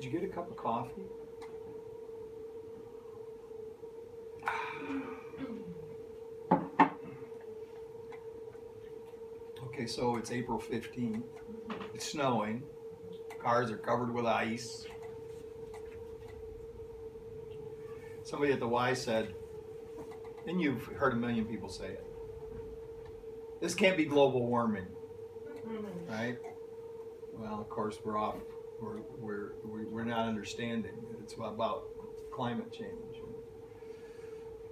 Did you get a cup of coffee? Okay, so it's April 15th. It's snowing. Cars are covered with ice. Somebody at the Y said, and you've heard a million people say it, this can't be global warming, right? Well, of course, we're not understanding. It's about climate change.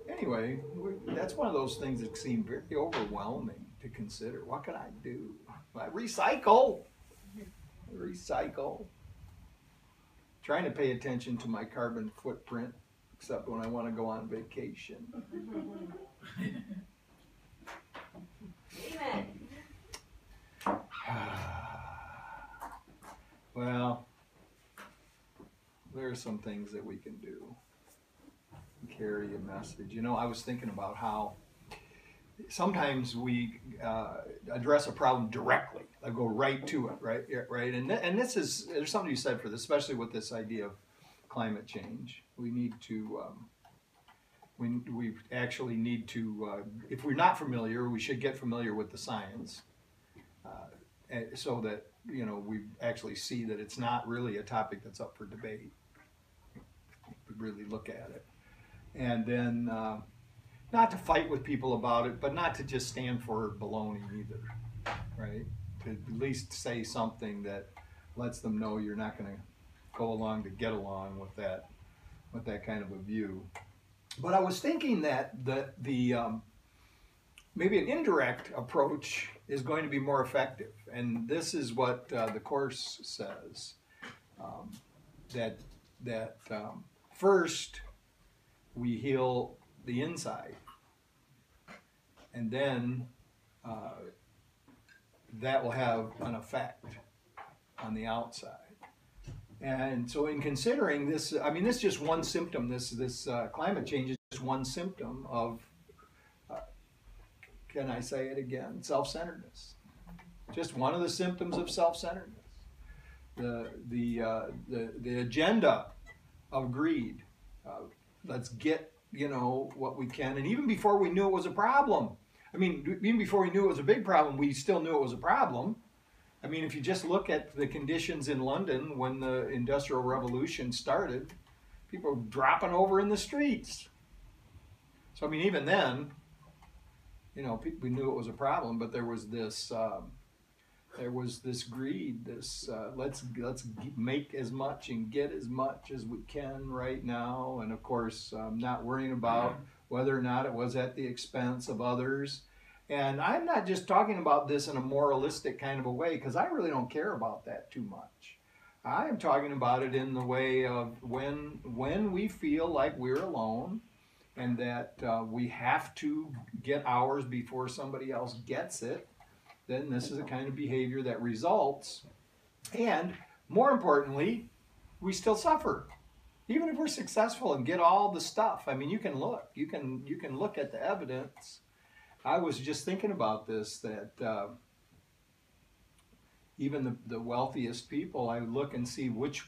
Anyway, that's one of those things that seem very overwhelming to consider. What can I do? Recycle. Trying to pay attention to my carbon footprint, except when I want to go on vacation. Amen. Well, there are some things that we can do. Carry a message. You know, I was thinking about how sometimes we address a problem directly. I go right to it, right? And this is, there's something you said for this, especially with this idea of climate change. We need to, we actually need to, if we're not familiar, we should get familiar with the science, so that, you know, we actually see that it's not really a topic that's up for debate. We really look at it. And then, not to fight with people about it, but not to just stand for baloney either, right? To at least say something that lets them know you're not going to go along to get along with that kind of a view. But I was thinking that the maybe an indirect approach is going to be more effective, and this is what the Course says, that first we heal the inside, and then that will have an effect on the outside. And so in considering this, I mean, this is just one symptom. This climate change is just one symptom of, can I say it again, self-centeredness. Just one of the symptoms of self-centeredness. The agenda of greed. Let's get, you know, what we can. And even before we knew it was a problem, I mean, even before we knew it was a big problem, we still knew it was a problem. I mean, if you just look at the conditions in London when the Industrial Revolution started, people were dropping over in the streets. So, I mean, even then, you know, we knew it was a problem, but there was this greed, this let's make as much and get as much as we can right now, and of course, not worrying about whether or not it was at the expense of others. And I'm not just talking about this in a moralistic kind of a way, because I really don't care about that too much. I am talking about it in the way of when we feel like we're alone, and that we have to get ours before somebody else gets it, then this is a kind of behavior that results. And more importantly, we still suffer. Even if we're successful and get all the stuff. I mean, you can look at the evidence. I was just thinking about this, that even the wealthiest people, I look and see which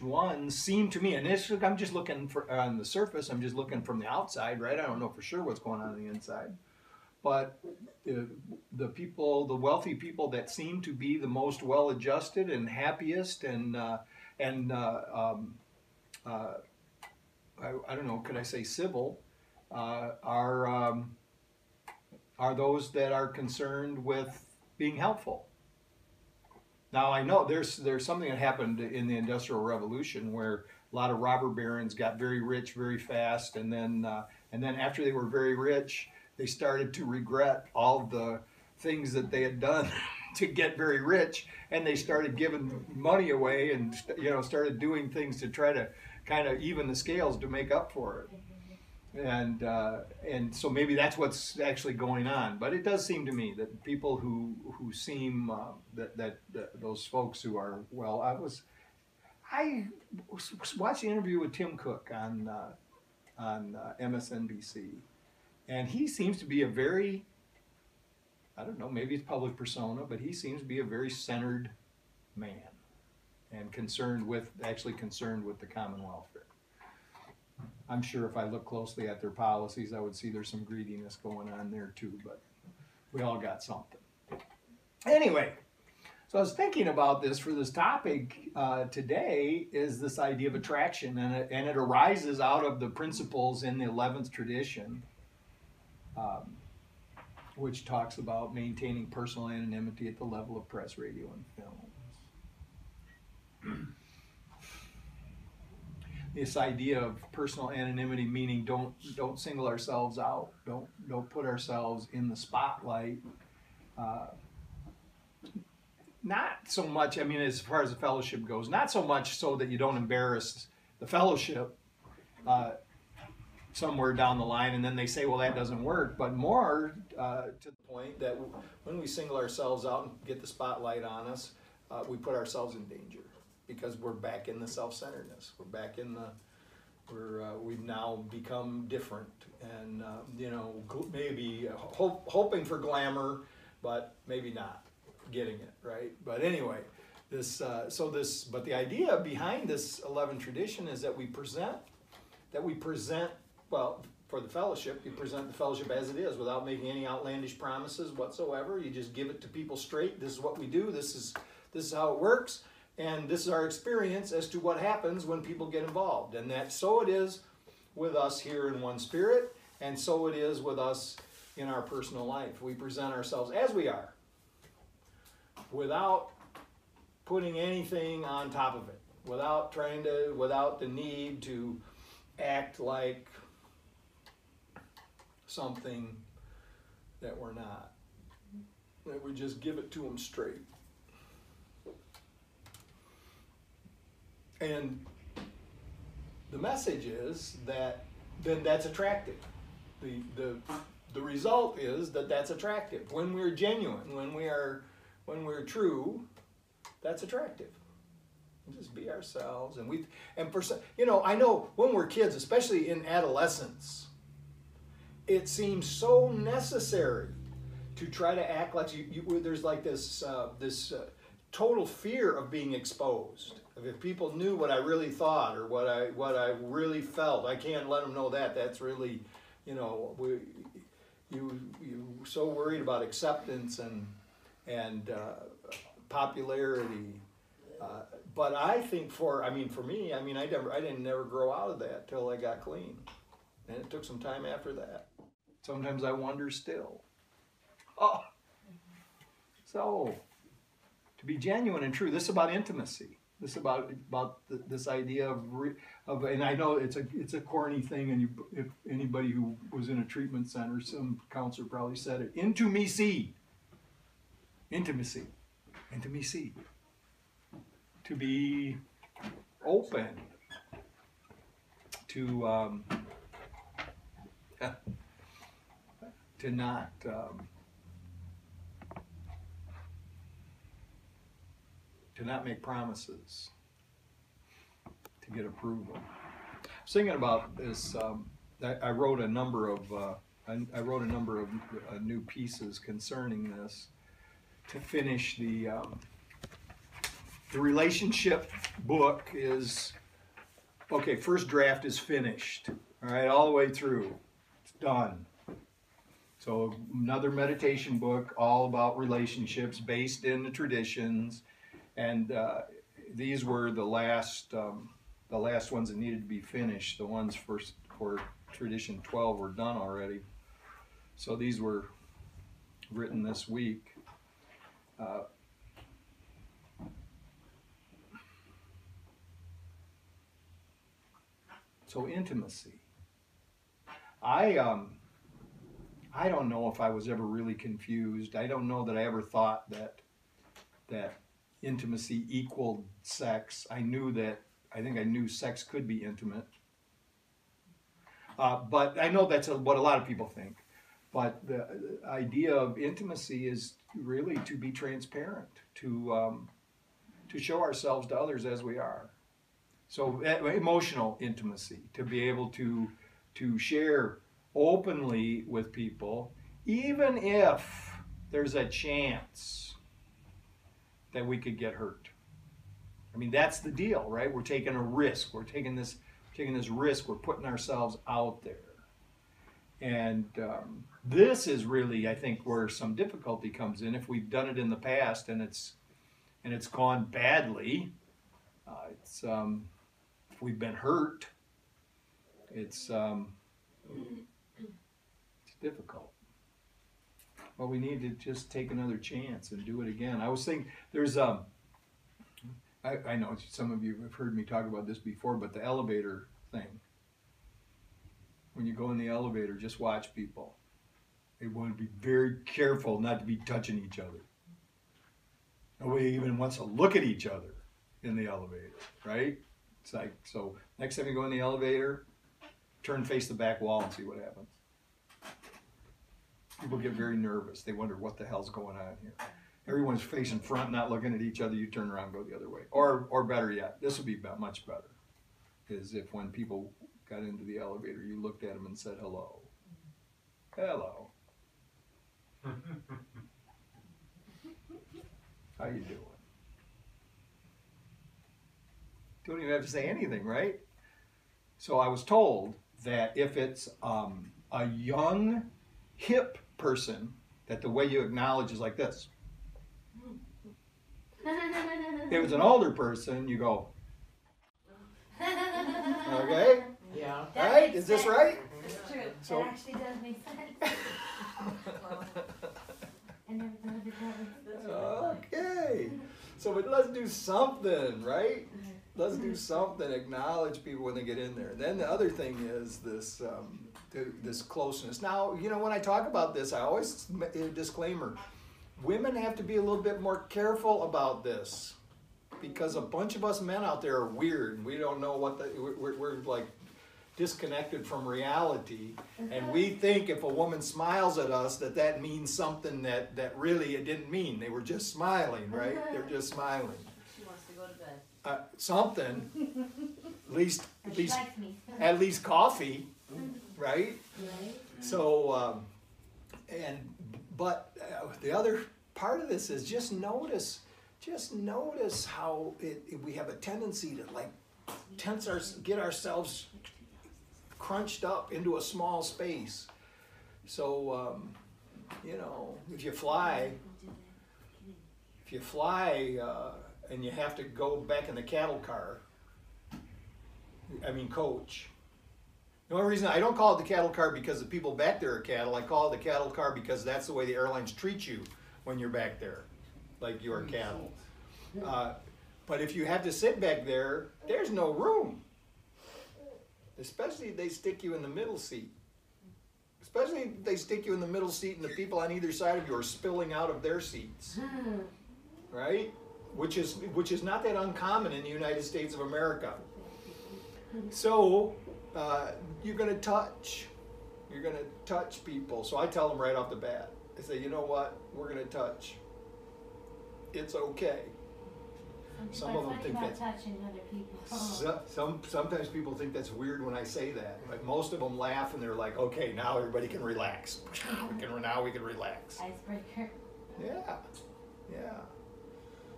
ones seem to me, and this, I'm just looking for on the surface, I'm just looking from the outside, right? I don't know for sure what's going on the inside. But the people, the wealthy people that seem to be the most well-adjusted and happiest and I don't know, could I say civil, are those that are concerned with being helpful. Now I know there's something that happened in the Industrial Revolution where a lot of robber barons got very rich very fast, and then after they were very rich, they started to regret all the things that they had done to get very rich, and they started giving money away, and started doing things to try to kind of even the scales to make up for it. And so maybe that's what's actually going on. But it does seem to me that people who seem that those folks who are, well, I watched the interview with Tim Cook on MSNBC, and he seems to be a very, I don't know, maybe it's public persona, but he seems to be a very centered man. and actually concerned with the common welfare. I'm sure if I look closely at their policies, I would see there's some greediness going on there too, but we all got something. Anyway, so I was thinking about this for this topic today, is this idea of attraction, and it arises out of the principles in the 11th tradition, which talks about maintaining personal anonymity at the level of press, radio, and films. This idea of personal anonymity, meaning don't single ourselves out, don't put ourselves in the spotlight. Not so much, I mean, as far as the fellowship goes, not so much so that you don't embarrass the fellowship somewhere down the line, and then they say, well, that doesn't work, but more to the point that when we single ourselves out and get the spotlight on us, we put ourselves in danger, because we're back in the self-centeredness. We're back in we've now become different, and maybe hoping for glamour, but maybe not getting it right. But anyway, but the idea behind this 11 tradition is that we present, well, for the fellowship, you present the fellowship as it is, without making any outlandish promises whatsoever. You just give it to people straight. This is what we do. This is how it works. And this is our experience as to what happens when people get involved. And that so it is with us here in One Spirit, and so it is with us in our personal life. We present ourselves as we are, without putting anything on top of it, without the need to act like something that we're not. That we just give it to them straight. And the message is that then that's attractive. The result is that that's attractive. When we're genuine, when we're true, that's attractive. We just be ourselves, and I know when we're kids, especially in adolescence, it seems so necessary to try to act like there's like this total fear of being exposed. If people knew what I really thought or what I really felt, I can't let them know that. That's really, you so worried about acceptance and popularity. But I think for me, I didn't never grow out of that till I got clean, and it took some time after that. Sometimes I wonder still. Oh, so to be genuine and true, this is about intimacy. This is about this idea of, and I know it's a corny thing, and if anybody who was in a treatment center, some counselor probably said it. Intimacy. To be open, to not make promises, to get approval. I was thinking about this. I wrote a number of new pieces concerning this to finish the relationship book. Is okay. First draft is finished. All right, all the way through. It's done. So another meditation book, all about relationships, based in the traditions. And these were the last ones that needed to be finished. The ones for Tradition 12 were done already. So these were written this week. So intimacy. I don't know if I was ever really confused. I don't know that I ever thought that intimacy equaled sex. I think I knew sex could be intimate. But I know that's what a lot of people think. But the idea of intimacy is really to be transparent, to show ourselves to others as we are. So emotional intimacy, to be able to share openly with people, even if there's a chance that we could get hurt, I mean, that's the deal, right? We're taking a risk. We're taking this risk. We're putting ourselves out there. And this is really, I think, where some difficulty comes in. If we've done it in the past and it's gone badly, if we've been hurt, it's difficult. But we need to just take another chance and do it again. I was thinking, there's I know some of you have heard me talk about this before, but the elevator thing. When you go in the elevator, just watch people. They want to be very careful not to be touching each other. Nobody even wants to look at each other in the elevator, right? It's like, so next time you go in the elevator, turn face the back wall and see what happens. People get very nervous. They wonder what the hell's going on here. Everyone's facing front, not looking at each other. You turn around and go the other way. Or better yet, this would be much better, is if when people got into the elevator, you looked at them and said hello. Hello. How you doing? Don't even have to say anything, right? So I was told that if it's a young, hip person, that the way you acknowledge is like this. If it's an older person, you go, okay? Yeah. Right? Is this right? It's true. So, that actually does make sense. I never thought of it that way. okay. So but let's do something, right? Let's do something. Acknowledge people when they get in there. Then the other thing is this this closeness. Now, you know, when I talk about this, I always disclaimer. Women have to be a little bit more careful about this, because a bunch of us men out there are weird. We don't know what we're like disconnected from reality, and we think if a woman smiles at us that means something that really it didn't mean. They were just smiling, right? They're just smiling. She wants to go to bed. Something, at least coffee, right? Right. So, but the other part of this is just notice how we have a tendency to like get ourselves crunched up into a small space. So, you know, if you fly and you have to go back in the cattle car, coach. The only reason I don't call it the cattle car because the people back there are cattle. I call it the cattle car because that's the way the airlines treat you when you're back there, like you're cattle. But if you have to sit back there, there's no room. Especially if they stick you in the middle seat. Especially if they stick you in the middle seat and the people on either side of you are spilling out of their seats. Right? Which is not that uncommon in the United States of America. So, you're going to touch people. So I tell them right off the bat. I say, you know what? We're going to touch. It's okay. Some of them think that. Touching other people. Sometimes people think that's weird when I say that, but most of them laugh and they're like, okay, now everybody can relax. Now we can relax. Icebreaker. Yeah.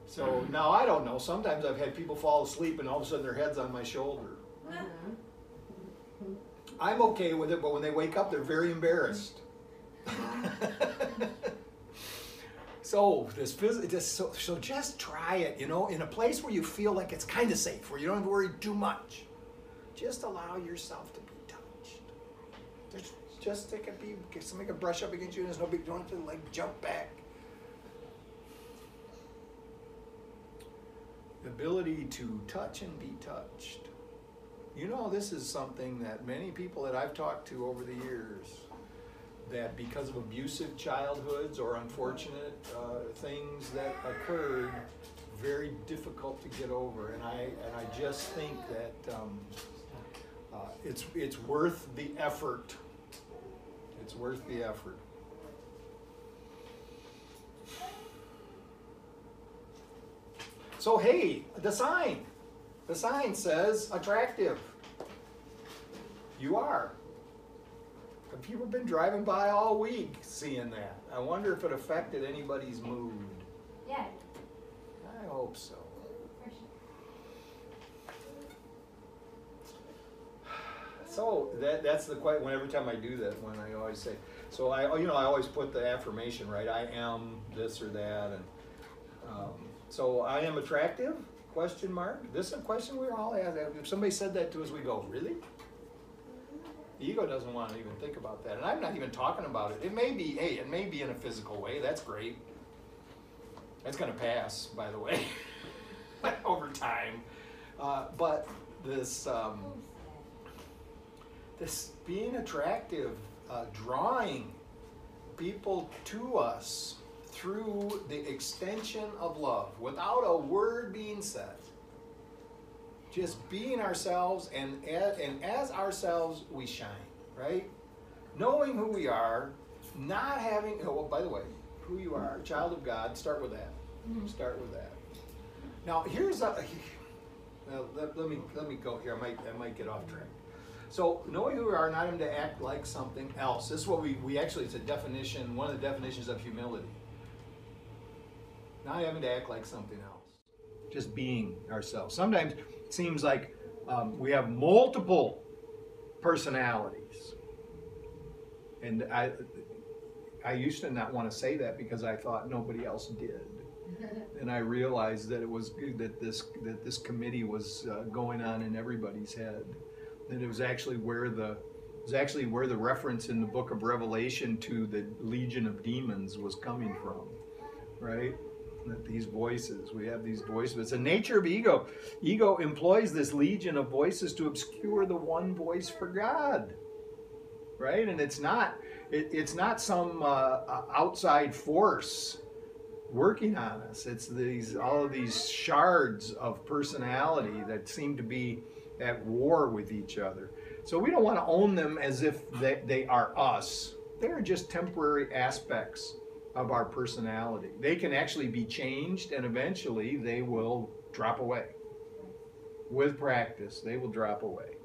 So now I don't know. Sometimes I've had people fall asleep and all of a sudden their head's on my shoulder. I'm okay with it, but when they wake up, they're very embarrassed. So so just try it, in a place where you feel like it's kind of safe, where you don't have to worry too much. Just allow yourself to be touched. Just take a beat, somebody can brush up against you, and there's no big, you don't have to like jump back. The ability to touch and be touched. This is something that many people that I've talked to over the years, that because of abusive childhoods or unfortunate things that occurred, very difficult to get over. And I just think that it's worth the effort. It's worth the effort. So hey, the sign says attractive. You are. People have been driving by all week seeing that. I wonder if it affected anybody's mood. Yeah. I hope so. For sure. So that's the quite when every time I do that, when I always say, so I always put the affirmation, right? I am this or that, and so I am attractive? Question mark. This is a question we all ask. If somebody said that to us, we go, really? The ego doesn't want to even think about that, and I'm not even talking about it. It may be, hey, it may be in a physical way. That's great. That's going to pass, by the way, over time. But this this being attractive, drawing people to us through the extension of love, without a word being said. Just being ourselves, and as ourselves we shine, right? Knowing who we are, not having, oh, well, by the way, who you are, a child of God, start with that. Start with that. Now, here's a, let me go here, I might get off track. So, knowing who we are, not having to act like something else. This is what we actually, it's a definition, one of the definitions of humility. Not having to act like something else. Just being ourselves. Sometimes it seems like we have multiple personalities. And I used to not want to say that because I thought nobody else did. And I realized that it was that this committee was going on in everybody's head. That it was actually where the reference in the book of Revelation to the legion of demons was coming from, right? That these voices, we have these voices. It's the nature of ego. Ego employs this legion of voices to obscure the one voice for God, right? And it's not some outside force working on us. It's all of these shards of personality that seem to be at war with each other. So we don't want to own them as if they are us. They're just temporary aspects of our personality. They can actually be changed, and eventually they will drop away. With practice, they will drop away.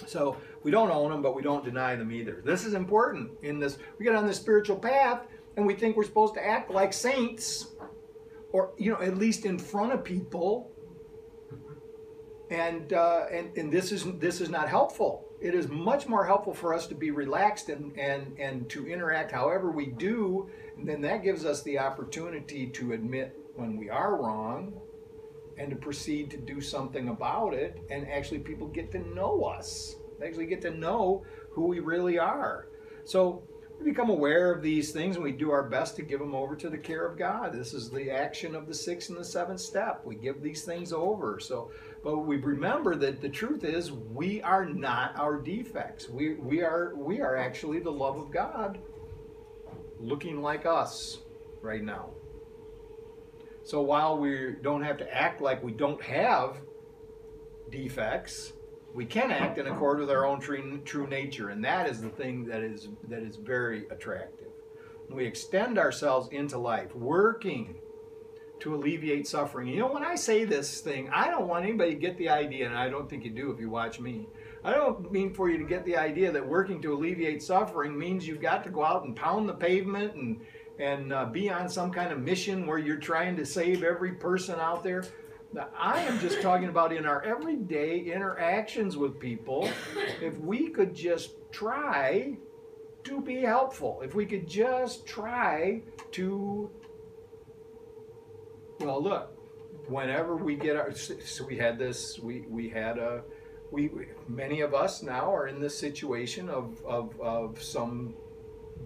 So we don't own them, but we don't deny them either. This is important. In this, we get on this spiritual path, and we think we're supposed to act like saints, or at least in front of people. And this is not helpful. It is much more helpful for us to be relaxed and to interact however we do. And then that gives us the opportunity to admit when we are wrong and to proceed to do something about it. And actually people get to know us. They actually get to know who we really are. So we become aware of these things and we do our best to give them over to the care of God. This is the action of the 6th and the 7th step. We give these things over. But we remember that the truth is we are not our defects. We are actually the love of God looking like us right now. So while we don't have to act like we don't have defects, we can act in accord with our own true nature, and that is the thing that is very attractive. We extend ourselves into life, working to alleviate suffering. When I say this thing, I don't want anybody to get the idea, and I don't think you do if you watch me. I don't mean for you to get the idea that working to alleviate suffering means you've got to go out and pound the pavement and be on some kind of mission where you're trying to save every person out there. Now, I am just talking about in our everyday interactions with people, if we could just try to be helpful, if we could just try to, well, look, whenever we get our, so we had this, many of us now are in this situation of some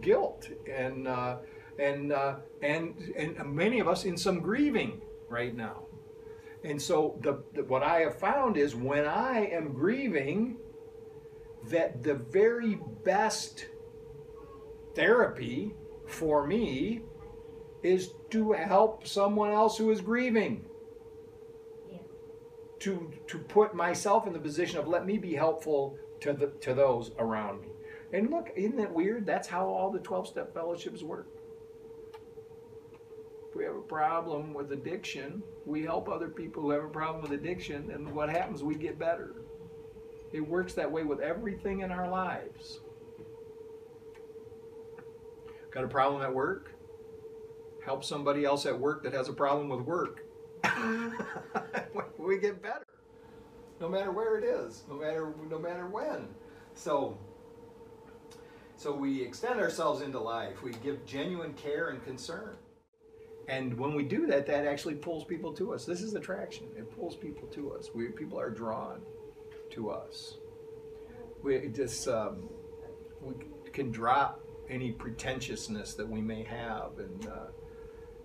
guilt and many of us in some grieving right now. And so what I have found is when I am grieving, that the very best therapy for me is to help someone else who is grieving. Yeah. To put myself in the position of let me be helpful to those around me. And look, isn't that weird? That's how all the 12-step fellowships work. If we have a problem with addiction, we help other people who have a problem with addiction, and what happens? We get better. It works that way with everything in our lives. Got a problem at work? Help somebody else at work that has a problem with work. We get better. No matter where it is, no matter when. So we extend ourselves into life. We give genuine care and concern. And when we do that, that actually pulls people to us. This is attraction. It pulls people to us. People are drawn to us. We can drop any pretentiousness that we may have,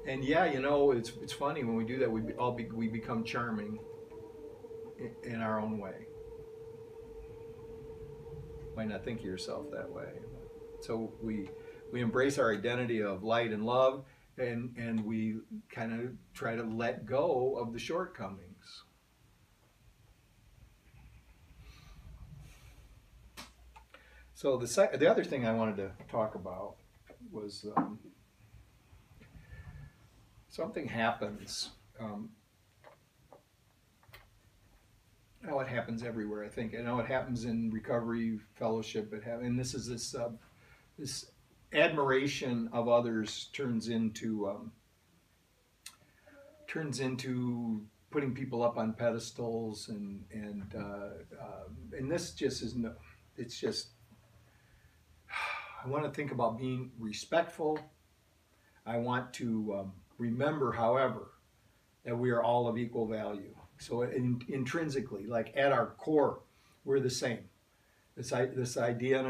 and yeah, you know, it's funny when we do that. We become charming in our own way. Might not think of yourself that way. So we embrace our identity of light and love, and we kind of try to let go of the shortcomings. So the other thing I wanted to talk about was something happens. It happens everywhere, I think. I know it happens in recovery fellowship. And this is this admiration of others turns into putting people up on pedestals, and this just is no. It's just, I want to think about being respectful. I want to remember, however, that we are all of equal value. So intrinsically, like at our core, we're the same. This idea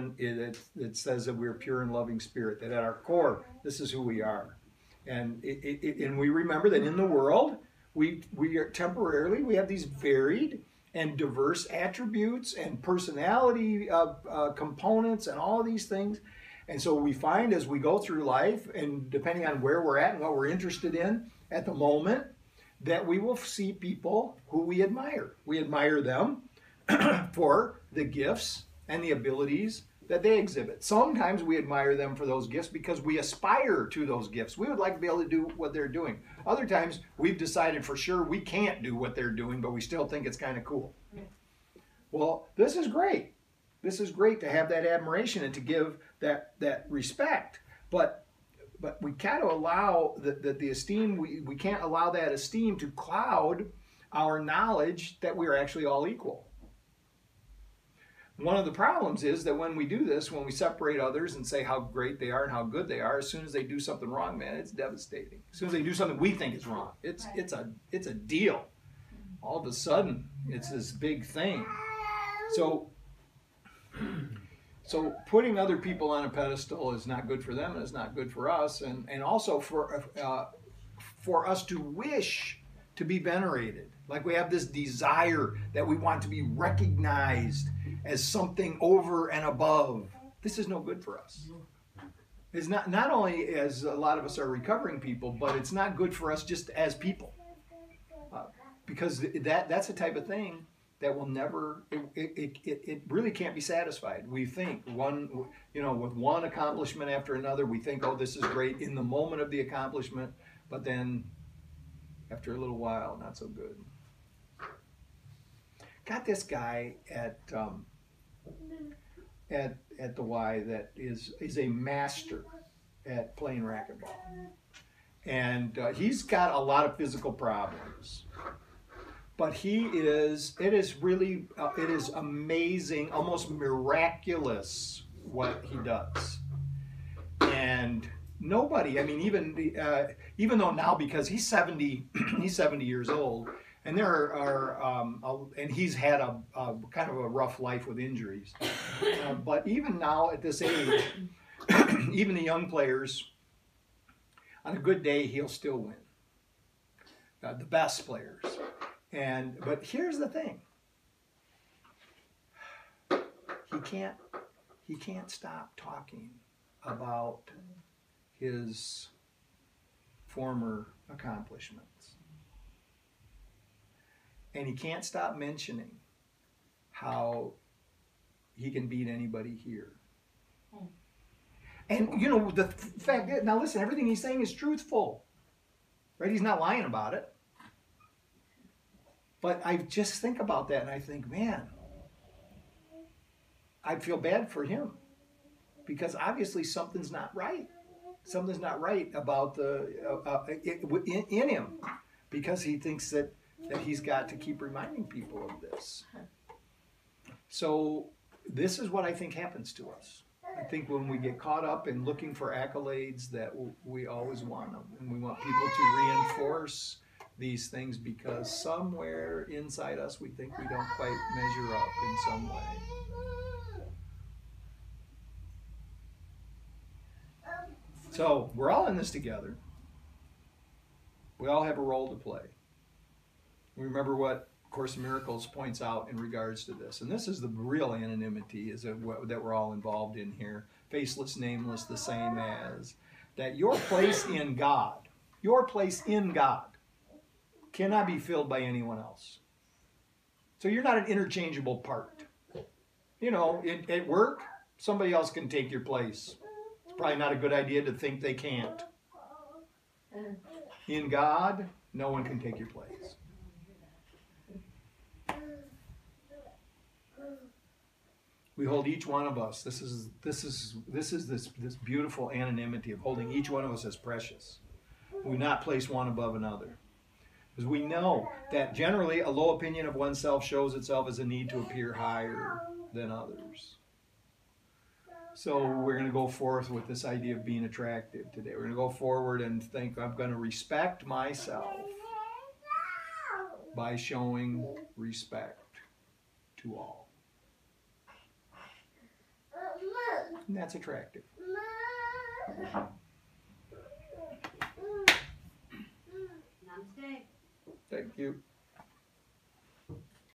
that says that we're pure and loving spirit, that at our core, this is who we are. And and we remember that in the world, we are temporarily, we have these varied and diverse attributes and personality components and all of these things. And so we find as we go through life, and depending on where we're at and what we're interested in at the moment, that we will see people who we admire. We admire them for the gifts and the abilities that they exhibit. Sometimes we admire them for those gifts because we aspire to those gifts. We would like to be able to do what they're doing. Other times we've decided for sure we can't do what they're doing, but we still think it's kind of cool. Well, this is great. This is great to have that admiration and to give that respect. But we can't allow the esteem, we can't allow that esteem to cloud our knowledge that we're actually all equal. One of the problems is that when we do this, when we separate others and say how great they are and how good they are, as soon as they do something wrong, man, it's devastating. As soon as they do something we think is wrong, it's a deal. All of a sudden, it's this big thing. So putting other people on a pedestal is not good for them, and it's not good for us, and also for us to wish to be venerated. Like we have this desire that we want to be recognized as something over and above. This is no good for us. It's not only as a lot of us are recovering people, but it's not good for us just as people. Because that's the type of thing that will never, it really can't be satisfied. We think with one accomplishment after another, we think, oh, this is great in the moment of the accomplishment, but then after a little while, not so good. Got this guy at the Y that is a master at playing racquetball. And he's got a lot of physical problems. But it is amazing, almost miraculous what he does. And nobody, I mean, even though now, because he's 70 years old, and there are and he's had a kind of a rough life with injuries. But even now at this age, even the young players, on a good day, he'll still win. The best players. But here's the thing. He can't stop talking about his former accomplishments. And he can't stop mentioning how he can beat anybody here. And the fact that, now listen, everything he's saying is truthful. Right? He's not lying about it. But I just think about that and I think, man, I feel bad for him because obviously something's not right. Something's not right about in him because he thinks that he's got to keep reminding people of this. So this is what I think happens to us. I think when we get caught up in looking for accolades, that we always want them, and we want people to reinforce these things because somewhere inside us we think we don't quite measure up in some way. So we're all in this together. We all have a role to play. Remember what Course in Miracles points out in regards to this. And this is the real anonymity that we're all involved in here. Faceless, nameless, the same as. That your place in God, cannot be filled by anyone else. So you're not an interchangeable part. You know, at work, somebody else can take your place. It's probably not a good idea to think they can't. In God, no one can take your place. We hold each one of us. This is this beautiful anonymity of holding each one of us as precious. We not place one above another. Because we know that generally a low opinion of oneself shows itself as a need to appear higher than others. So we're going to go forth with this idea of being attractive today. We're going to go forward and think, I'm going to respect myself by showing respect to all. And that's attractive. Namaste. Thank you.